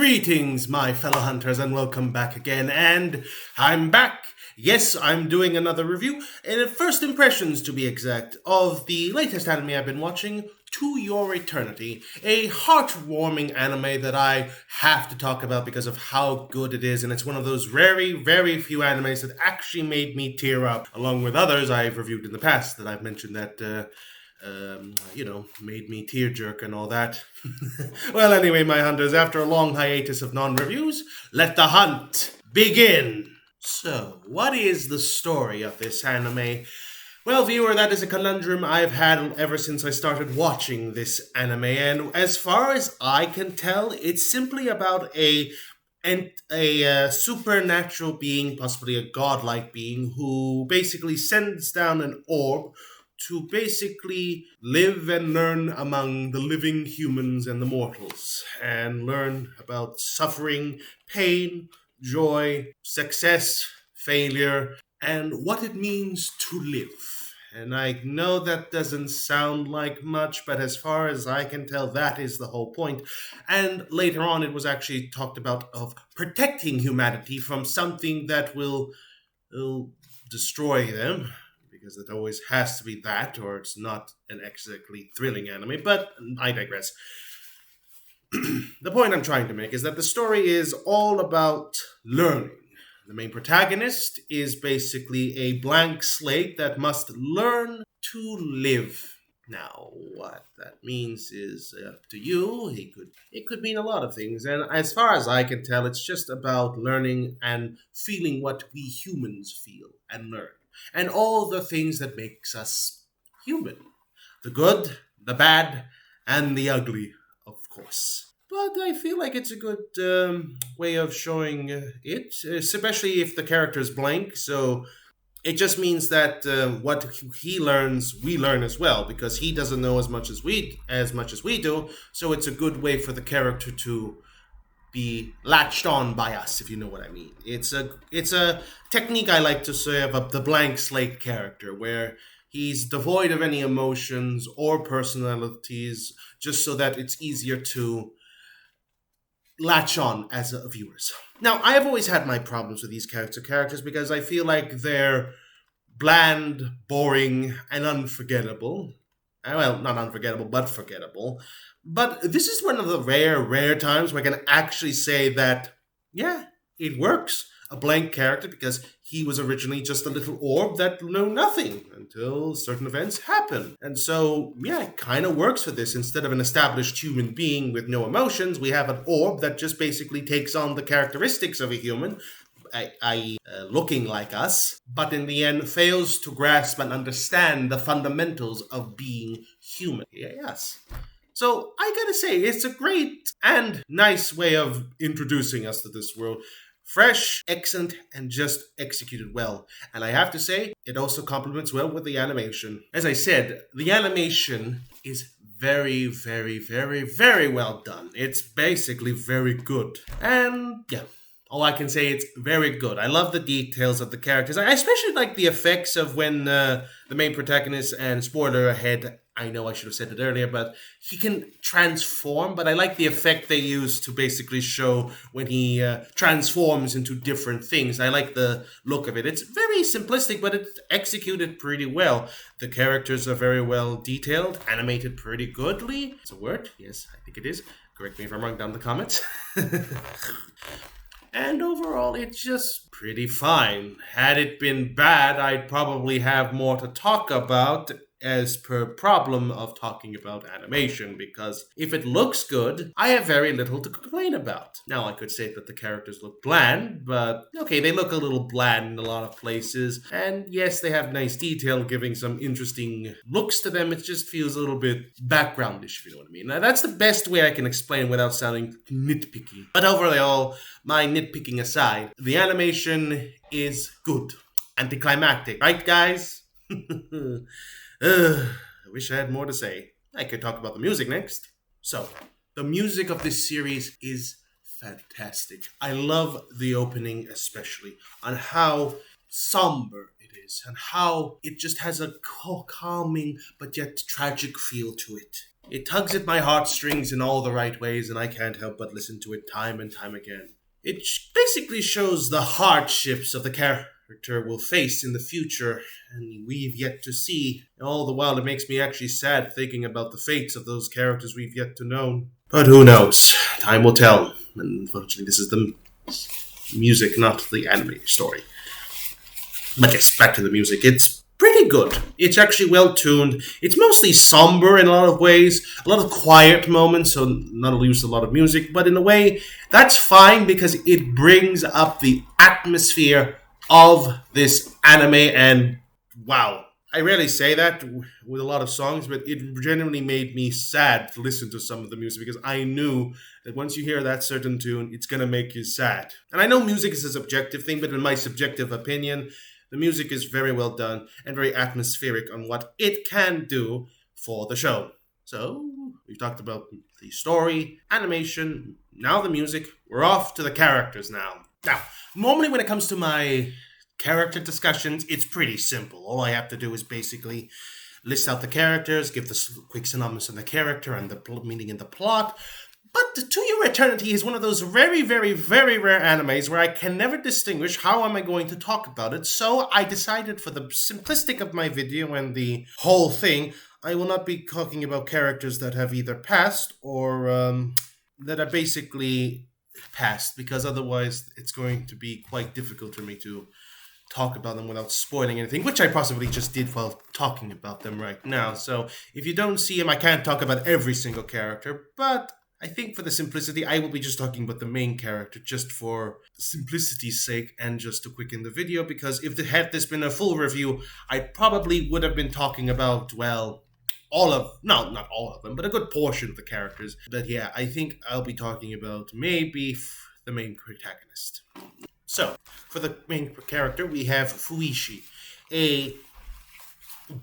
Greetings, my fellow hunters, and welcome back again. And I'm back. Yes, I'm doing another review, and first impressions, to be exact, of the latest anime I've been watching, To Your Eternity, a heartwarming anime that I have to talk about because of how good it is, and it's one of those very, very few animes that actually made me tear up, along with others I've reviewed in the past that I've mentioned that made me tear jerk and all that. Well, anyway, my hunters, after a long hiatus of non-reviews, let the hunt begin! So, what is the story of this anime? Well, viewer, that is a conundrum I've had ever since I started watching this anime, and as far as I can tell, it's simply about a supernatural being, possibly a godlike being, who basically sends down an orb to basically live and learn among the living humans and the mortals, and learn about suffering, pain, joy, success, failure, and what it means to live. And I know that doesn't sound like much, but as far as I can tell, that is the whole point. And later on, it was actually talked about of protecting humanity from something that will destroy them, because it always has to be that, or it's not an exactly thrilling anime, but I digress. The point I'm trying to make is that the story is all about learning. The main protagonist is basically a blank slate that must learn to live. Now, what that means is up to you. It could mean a lot of things, and as far as I can tell, it's just about learning and feeling what we humans feel and learn, and all the things that makes us human. The good, the bad, and the ugly, of course. But I feel like it's a good way of showing it, especially if the character is blank. So it just means that what he learns, we learn as well, because he doesn't know as much as we do. So it's a good way for the character to be latched on by us, if you know what I mean. It's a technique I like to say of the blank slate character, where he's devoid of any emotions or personalities, just so that it's easier to latch on as viewers. Now, I have always had my problems with these characters because I feel like they're bland, boring, and unforgettable. Well, not unforgettable, but forgettable. But this is one of the rare, rare times where I can actually say that, yeah, it works. A blank character, because he was originally just a little orb that knew nothing until certain events happen. And so, yeah, it kind of works for this. Instead of an established human being with no emotions, we have an orb that just basically takes on the characteristics of a human, i.e., looking like us, but in the end fails to grasp and understand the fundamentals of being human. Yes. So I gotta say, it's a great and nice way of introducing us to this world. Fresh, excellent, and just executed well. And I have to say, it also complements well with the animation. As I said, the animation is very, very, very, very well done. It's basically very good. And yeah, all I can say, it's very good. I love the details of the characters. I especially like the effects of when the main protagonist, and spoiler ahead, I know I should have said it earlier, but he can transform, but I like the effect they use to basically show when he transforms into different things. I like the look of it. It's very simplistic, but it's executed pretty well. The characters are very well detailed, animated pretty goodly. It's a word? Yes, I think it is. Correct me if I'm wrong down in the comments. And overall, it's just pretty fine. Had it been bad, I'd probably have more to talk about, as per problem of talking about animation, because if it looks good, I have very little to complain about. Now, I could say that the characters look bland, but okay, they look a little bland in a lot of places, and yes, they have nice detail, giving some interesting looks to them. It just feels a little bit backgroundish, if you know what I mean. Now, that's the best way I can explain without sounding nitpicky. But overall, my nitpicking aside, the animation is good. Anticlimactic, right, guys? I wish I had more to say. I could talk about the music next. So, the music of this series is fantastic. I love the opening, especially, on how somber it is, and how it just has a calming but yet tragic feel to it. It tugs at my heartstrings in all the right ways, and I can't help but listen to it time and time again. It basically shows the hardships of the character will face in the future, and we've yet to see. All the while, it makes me actually sad thinking about the fates of those characters we've yet to know. But who knows? Time will tell. And unfortunately, this is the music, not the anime story. But yes, back to the music. It's pretty good. It's actually well tuned. It's mostly somber in a lot of ways, a lot of quiet moments, so not use a lot of music, but in a way, that's fine because it brings up the atmosphere of this anime, and wow. I rarely say that with a lot of songs, but it genuinely made me sad to listen to some of the music because I knew that once you hear that certain tune, it's going to make you sad. And I know music is a subjective thing, but in my subjective opinion, the music is very well done and very atmospheric on what it can do for the show. So, we've talked about the story, animation, now the music. We're off to the characters now. Now, normally when it comes to my character discussions, it's pretty simple. All I have to do is basically list out the characters, give the quick synopsis on the character and the meaning in the plot. But To Your Eternity is one of those very, very, very rare animes where I can never distinguish how am I going to talk about it. So I decided for the simplistic of my video and the whole thing, I will not be talking about characters that have either passed or that are basically past, because otherwise it's going to be quite difficult for me to talk about them without spoiling anything, which I possibly just did while talking about them right now. So if you don't see him, I can't talk about every single character, but I think for the simplicity, I will be just talking about the main character just for simplicity's sake and just to quicken the video, because if had this been a full review, I probably would have been talking about, well, not all of them, but a good portion of the characters. But yeah, I think I'll be talking about maybe the main protagonist. So, for the main character, we have Fuishi, a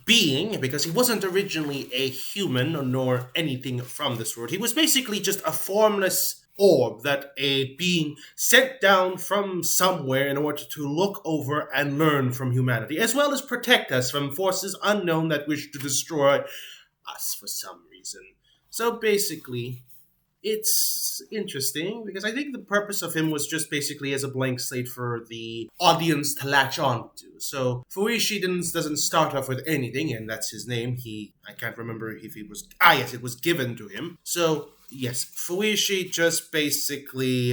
being, because he wasn't originally a human nor anything from this world. He was basically just a formless orb that a being sent down from somewhere in order to look over and learn from humanity, as well as protect us from forces unknown that wish to destroy us for some reason. So basically, it's interesting because I think the purpose of him was just basically as a blank slate for the audience to latch on to. So Fuishi doesn't start off with anything, and that's his name. I can't remember if he was... yes, it was given to him. So, yes, Fuishi just basically...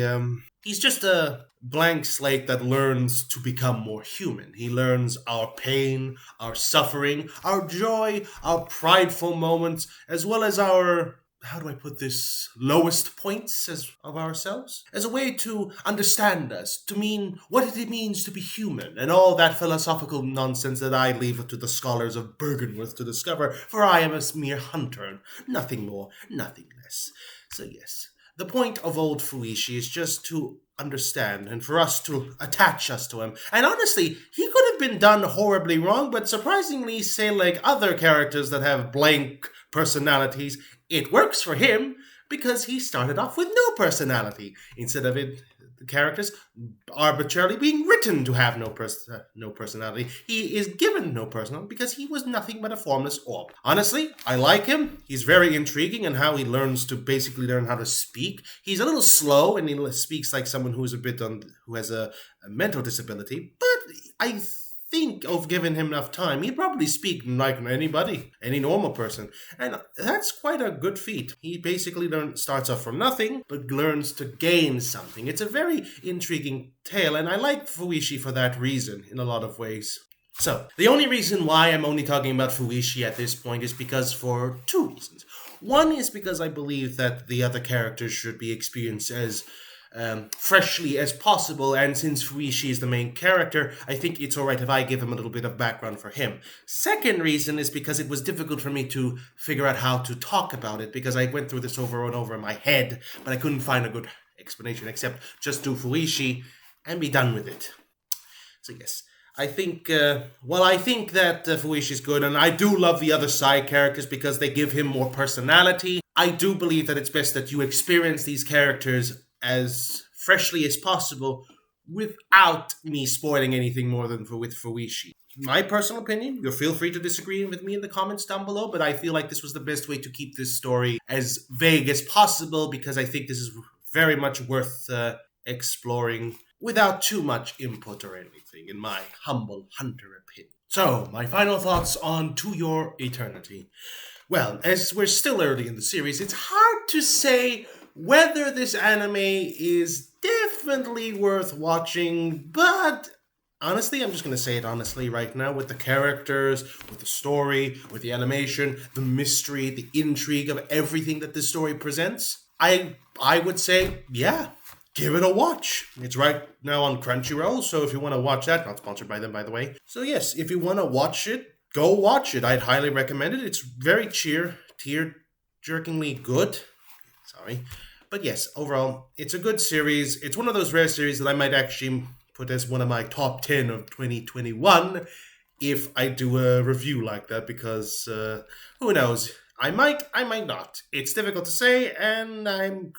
he's just a blank slate that learns to become more human. He learns our pain, our suffering, our joy, our prideful moments, as well as our... how do I put this, lowest points of ourselves, as a way to understand us, to mean what it means to be human, and all that philosophical nonsense that I leave it to the scholars of Bergenworth to discover, for I am a mere hunter, nothing more, nothing less. So yes, the point of old Fuishi is just to understand, and for us to attach us to him. And honestly, he could have been done horribly wrong, but surprisingly, say like other characters that have blank personalities, it works for him because he started off with no personality instead of the characters arbitrarily being written to have no personality. He is given no personality because he was nothing but a formless orb. Honestly, I like him. He's very intriguing in how he learns to basically learn how to speak. He's a little slow and he speaks like someone who has a mental disability, but I think of giving him enough time, he'd probably speak like anybody, any normal person. And that's quite a good feat. He basically starts off from nothing, but learns to gain something. It's a very intriguing tale, and I like Fuishi for that reason in a lot of ways. So, the only reason why I'm only talking about Fuishi at this point is because for two reasons. One is because I believe that the other characters should be experienced as freshly as possible, and since Fuishi is the main character, I think it's alright if I give him a little bit of background for him. Second reason is because it was difficult for me to figure out how to talk about it, because I went through this over and over in my head, but I couldn't find a good explanation except just do Fuishi and be done with it. So yes, I think that Fuishi is good, and I do love the other side characters because they give him more personality. I do believe that it's best that you experience these characters as freshly as possible without me spoiling anything more than with Fuishi. my personal opinion. You feel free to disagree with me in the comments down below, but I feel like this was the best way to keep this story as vague as possible, because I think this is very much worth exploring without too much input or anything, in my humble hunter opinion. So, my final thoughts on To Your Eternity. Well, as we're still early in the series, it's hard to say whether this anime is definitely worth watching, but honestly, I'm just going to say it honestly right now, with the characters, with the story, with the animation, the mystery, the intrigue of everything that this story presents, I would say, yeah, give it a watch. It's right now on Crunchyroll, so if you want to watch that, not sponsored by them, by the way. So yes, if you want to watch it, go watch it. I'd highly recommend it. It's very tear-jerkingly good. Sorry. But yes, overall, it's a good series. It's one of those rare series that I might actually put as one of my top 10 of 2021 if I do a review like that, because who knows? I might not. It's difficult to say, and I'm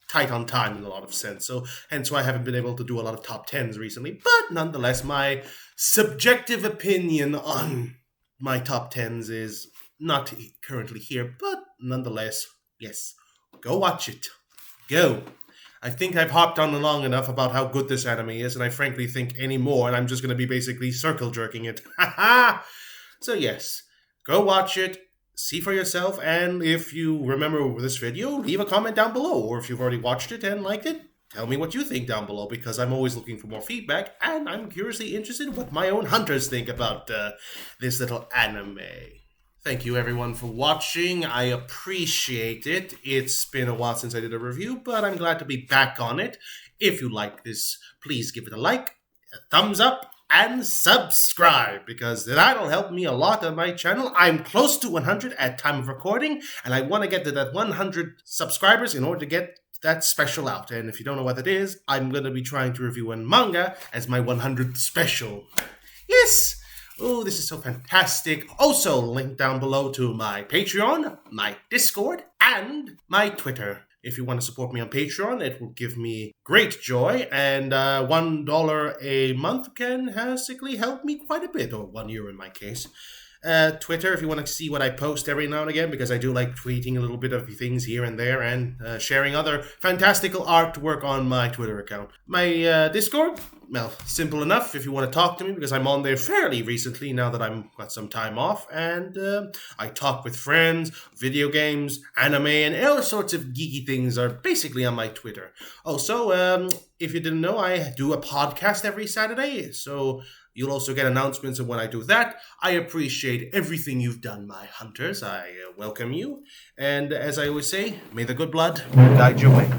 tight on time in a lot of sense, so hence why I haven't been able to do a lot of top 10s recently. But nonetheless, my subjective opinion on my top 10s is not currently here, but nonetheless, yes, go watch it. Go. I think I've hopped on long enough about how good this anime is, and I frankly think any more, and I'm just going to be basically circle jerking it. So yes, go watch it, see for yourself, and if you remember this video, leave a comment down below, or if you've already watched it and liked it, tell me what you think down below, because I'm always looking for more feedback, and I'm curiously interested in what my own hunters think about this little anime. Thank you everyone for watching. I appreciate it. It's been a while since I did a review, but I'm glad to be back on it. If you like this, please give it a like, a thumbs up, and subscribe, because that'll help me a lot on my channel. I'm close to 100 at time of recording, and I want to get to that 100 subscribers in order to get that special out. And if you don't know what that is, I'm going to be trying to review a manga as my 100th special. Yes! Oh, this is so fantastic. Also, link down below to my Patreon, my Discord, and my Twitter. If you want to support me on Patreon, it will give me great joy, and $1 a month can basically help me quite a bit, or €1 in my case. Twitter, if you want to see what I post every now and again, because I do like tweeting a little bit of things here and there, and sharing other fantastical artwork on my Twitter account. My Discord, well, simple enough if you want to talk to me, because I'm on there fairly recently now that I've got some time off, and I talk with friends, video games, anime, and all sorts of geeky things are basically on my Twitter. Also, if you didn't know, I do a podcast every Saturday, so you'll also get announcements of when I do that. I appreciate everything you've done, my hunters. I welcome you. And as I always say, may the good blood guide your way.